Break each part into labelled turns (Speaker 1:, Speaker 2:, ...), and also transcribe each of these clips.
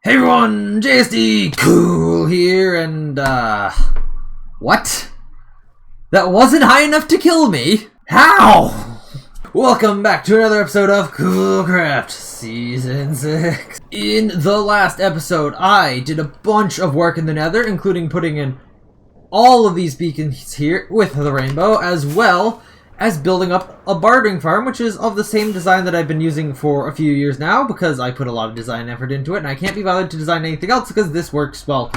Speaker 1: Hey everyone, JSD Cool here, and what? That wasn't high enough to kill me? How? Welcome back to another episode of Coolcraft Season 6. In the last episode, I did a bunch of work in the Nether, including putting in all of these beacons here with the rainbow, as well as building up a bartering farm, which is of the same design that I've been using for a few years now, because I put a lot of design effort into it, and I can't be bothered to design anything else because this works, well,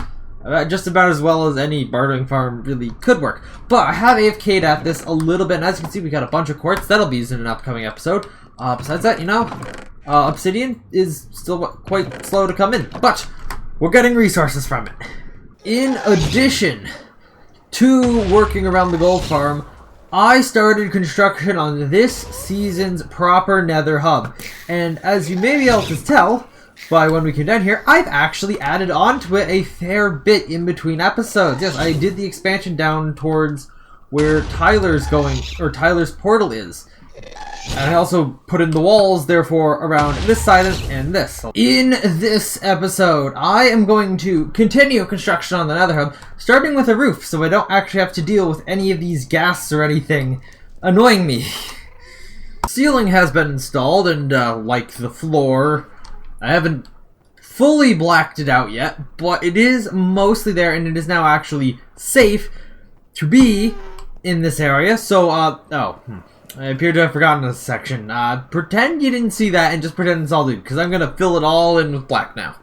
Speaker 1: just about as well as any bartering farm really could work. But I have AFK'd at this a little bit, and as you can see, we got a bunch of quartz that'll be used in an upcoming episode. Besides that, obsidian is still quite slow to come in, but we're getting resources from it. In addition to working around the gold farm, I started construction on this season's proper Nether Hub, and as you may be able to tell by when we came down here, I've actually added onto it a fair bit in between episodes. Yes, I did the expansion down towards where Tyler's going, or Tyler's portal is. And I also put in the walls, therefore, around this side and this. In this episode, I am going to continue construction on the Nether Hub, starting with a roof, so I don't actually have to deal with any of these ghasts or anything annoying me. Ceiling has been installed, and like the floor, I haven't fully blacked it out yet, but it is mostly there, and it is now actually safe to be in this area, so, I appear to have forgotten this section. Pretend you didn't see that and just pretend it's all dude, because I'm going to fill it all in with black now.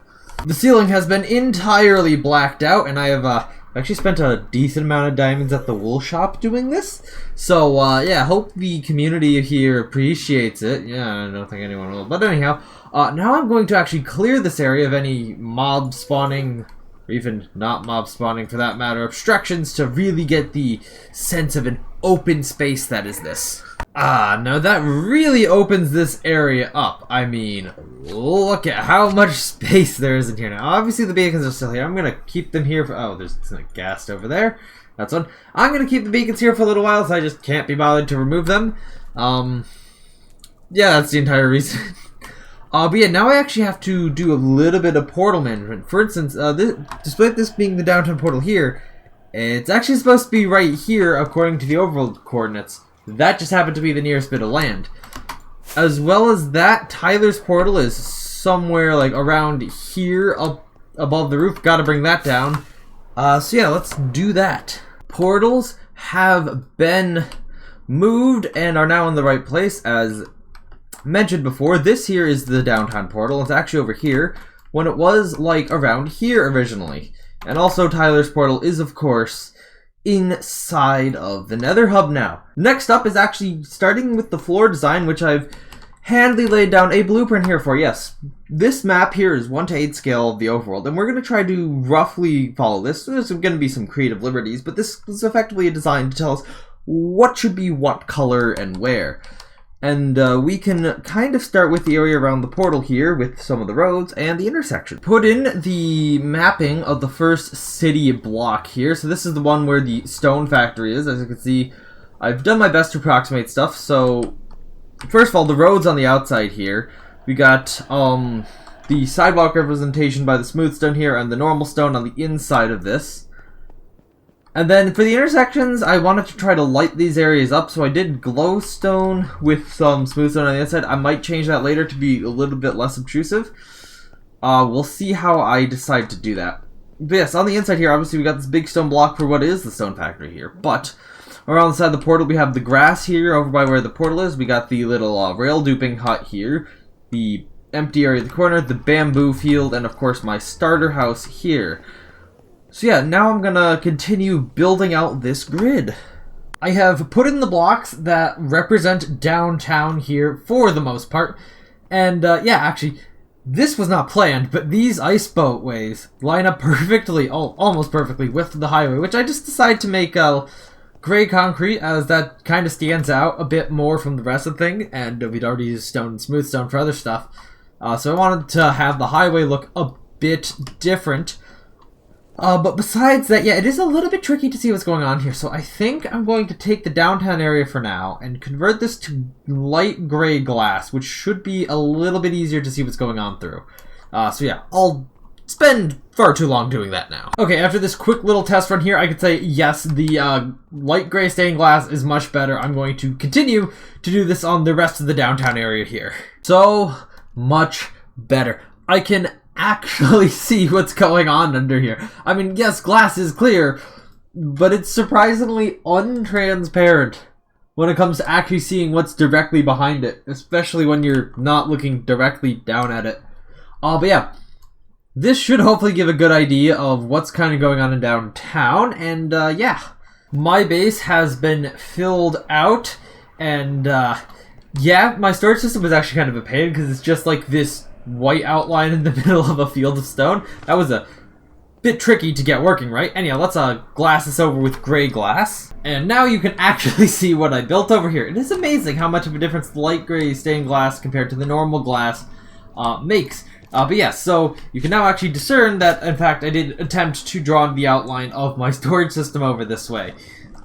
Speaker 1: The ceiling has been entirely blacked out, and I have actually spent a decent amount of diamonds at the wool shop doing this. So, yeah, hope the community here appreciates it. Yeah, I don't think anyone will. But anyhow, now I'm going to actually clear this area of any mob spawning, or even not mob spawning for that matter, obstructions to really get the sense of an open space that is this. Now that really opens this area up. I mean, look at how much space there is in here now. Obviously the beacons are still here. I'm gonna keep them here for, oh, there's a ghast over there. That's one. I'm gonna keep the beacons here for a little while, so I just can't be bothered to remove them. Yeah, that's the entire reason. But yeah, now I actually have to do a little bit of portal management. For instance, despite this being the downtown portal here, it's actually supposed to be right here according to the overall coordinates. That just happened to be the nearest bit of land. As well as that, Tyler's portal is somewhere like around here up above the roof. Gotta bring that down. So yeah, let's do that. Portals have been moved and are now in the right place. As mentioned before, this here is the downtown portal. It's actually over here when it was like around here originally. And also Tyler's portal is, of course, inside of the Nether Hub now. Next up is actually starting with the floor design, which I've handily laid down a blueprint here for. Yes, this map here is 1:8 scale of the overworld, and we're going to try to roughly follow this. There's going to be some creative liberties, but this is effectively a design to tell us what should be what color and where. And we can kind of start with the area around the portal here with some of the roads and the intersection. Put in the mapping of the first city block here. So this is the one where the stone factory is. As you can see, I've done my best to approximate stuff. So first of all, the roads on the outside here. We got the sidewalk representation by the smooth stone here and the normal stone on the inside of this. And then for the intersections, I wanted to try to light these areas up, so I did glowstone with some smooth stone on the inside. I might change that later to be a little bit less obtrusive. We'll see how I decide to do that. But yes, on the inside here, obviously we got this big stone block for what is the stone factory here. But around the side of the portal, we have the grass here over by where the portal is. We got the little rail duping hut here, the empty area at the corner, the bamboo field, and of course my starter house here. So yeah, now I'm gonna continue building out this grid. I have put in the blocks that represent downtown here for the most part. And yeah, actually, this was not planned, but these ice boatways line up perfectly, almost perfectly, with the highway, which I just decided to make gray concrete, as that kind of stands out a bit more from the rest of the thing, and we'd already used stone and smooth stone for other stuff. So I wanted to have the highway look a bit different. But besides that, yeah, it is a little bit tricky to see what's going on here. So I think I'm going to take the downtown area for now and convert this to light gray glass, which should be a little bit easier to see what's going on through. So yeah, I'll spend far too long doing that now. Okay, after this quick little test run here, I could say, yes, the light gray stained glass is much better. I'm going to continue to do this on the rest of the downtown area here. So much better. I can actually see what's going on under here. I mean, yes, glass is clear, but it's surprisingly untransparent when it comes to actually seeing what's directly behind it, especially when you're not looking directly down at it. But yeah, this should hopefully give a good idea of what's kind of going on in downtown, and yeah, my base has been filled out, and yeah, my storage system was actually kind of a pain because it's just like this white outline in the middle of a field of stone. That was a bit tricky to get working, right? Anyhow, let's glass this over with gray glass. And now you can actually see what I built over here. It is amazing how much of a difference the light gray stained glass compared to the normal glass makes. But yeah, so you can now actually discern that, in fact, I did attempt to draw the outline of my storage system over this way.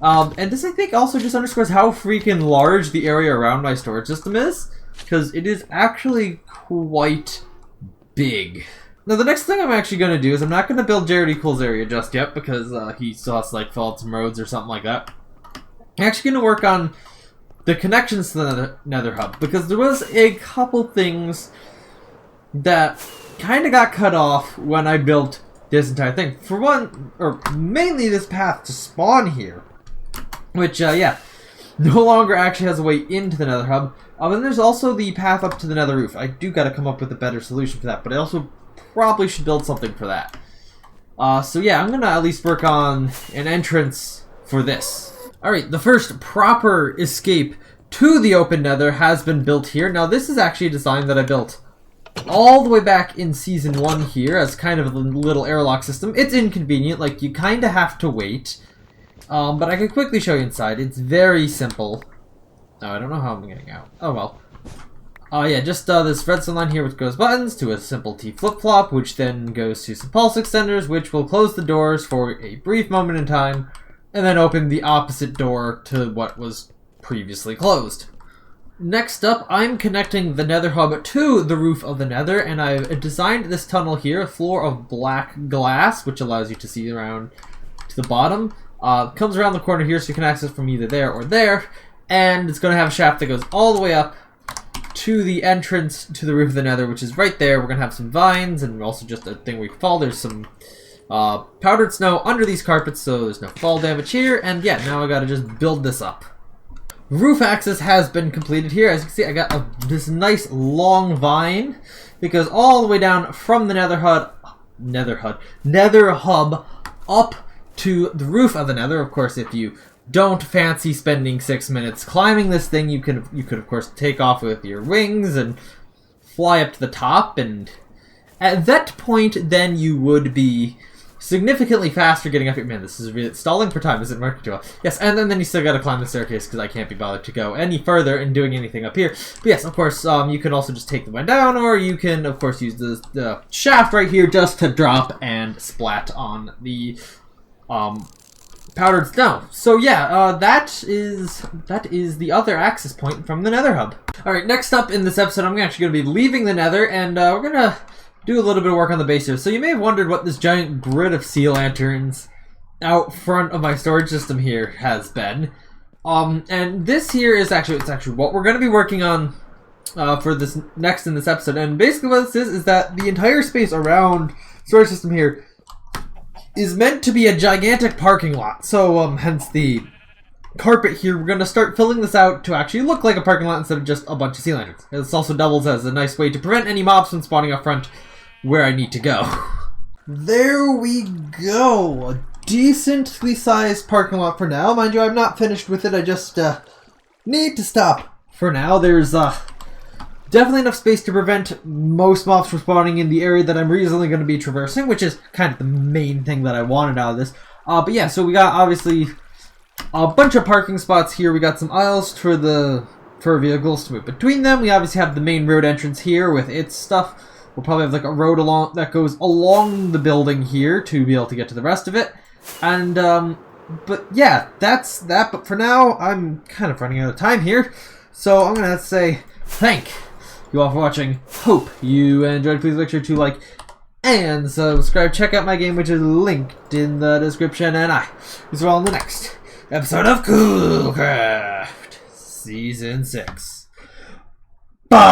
Speaker 1: And this, I think, also just underscores how freaking large the area around my storage system is, because it is actually quite big. Now, the next thing I'm actually going to do is I'm not going to build Jared Equals area just yet, because he still has to, like, fill out some roads or something like that. I'm actually going to work on the connections to the Nether Hub, because there was a couple things that kind of got cut off when I built this entire thing. For one, or mainly this path to spawn here, which, yeah, no longer actually has a way into the Nether Hub. And there's also the path up to the Nether Roof. I do gotta come up with a better solution for that, but I also probably should build something for that. So yeah, I'm gonna at least work on an entrance for this. Alright, the first proper escape to the open Nether has been built here. Now this is actually a design that I built all the way back in Season 1 here as kind of a little airlock system. It's inconvenient, like you kind of have to wait. But I can quickly show you inside. It's very simple. Oh, I don't know how I'm getting out. Oh well. Yeah, just this redstone line here which goes buttons to a simple T flip-flop, which then goes to some pulse extenders, which will close the doors for a brief moment in time, and then open the opposite door to what was previously closed. Next up, I'm connecting the Nether Hub to the roof of the Nether, and I've designed this tunnel here, a floor of black glass, which allows you to see around to the bottom. Comes around the corner here, so you can access from either there or there, and it's going to have a shaft that goes all the way up to the entrance to the roof of the Nether, which is right there. We're going to have some vines, and also just a thing we can fall. There's some powdered snow under these carpets, so there's no fall damage here, and yeah, now I got to just build this up. Roof access has been completed here. As you can see, I got this nice long vine that goes all the way down from the Nether Hub up to the roof of the Nether. Of course, if you don't fancy spending 6 minutes climbing this thing, you could of course take off with your wings and fly up to the top, and at that point then you would be significantly faster getting up here. Man, this is really stalling for time. Isn't working too well. Yes, and then you still got to climb the staircase because I can't be bothered to go any further in doing anything up here. But yes, of course, you can also just take the one down, or you can of course use the shaft right here just to drop and splat on the powdered snow. So yeah, that is the other access point from the Nether Hub. Alright, next up in this episode, I'm actually going to be leaving the Nether, and we're going to do a little bit of work on the base here. So you may have wondered what this giant grid of sea lanterns out front of my storage system here has been. And this here is actually what we're going to be working on for this next in this episode. And basically what this is that the entire space around storage system here is meant to be a gigantic parking lot. So hence the carpet here. We're going to start filling this out to actually look like a parking lot instead of just a bunch of sea lanterns. This also doubles as a nice way to prevent any mobs from spawning up front where I need to go. There we go. A decently sized parking lot for now. Mind you, I'm not finished with it. I just need to stop for now. There's definitely enough space to prevent most mobs from spawning in the area that I'm reasonably going to be traversing, which is kind of the main thing that I wanted out of this. But yeah, so we got obviously a bunch of parking spots here. We got some aisles for vehicles to move between them. We obviously have the main road entrance here with its stuff. We'll probably have like a road that goes along the building here to be able to get to the rest of it. And but yeah, that's that. But for now, I'm kind of running out of time here, so I'm gonna have to say thank you all for watching. Hope you enjoyed. Please make sure to like and subscribe. Check out my game, which is linked in the description. And I see you all in the next episode of Coolcraft Season 6. Bye!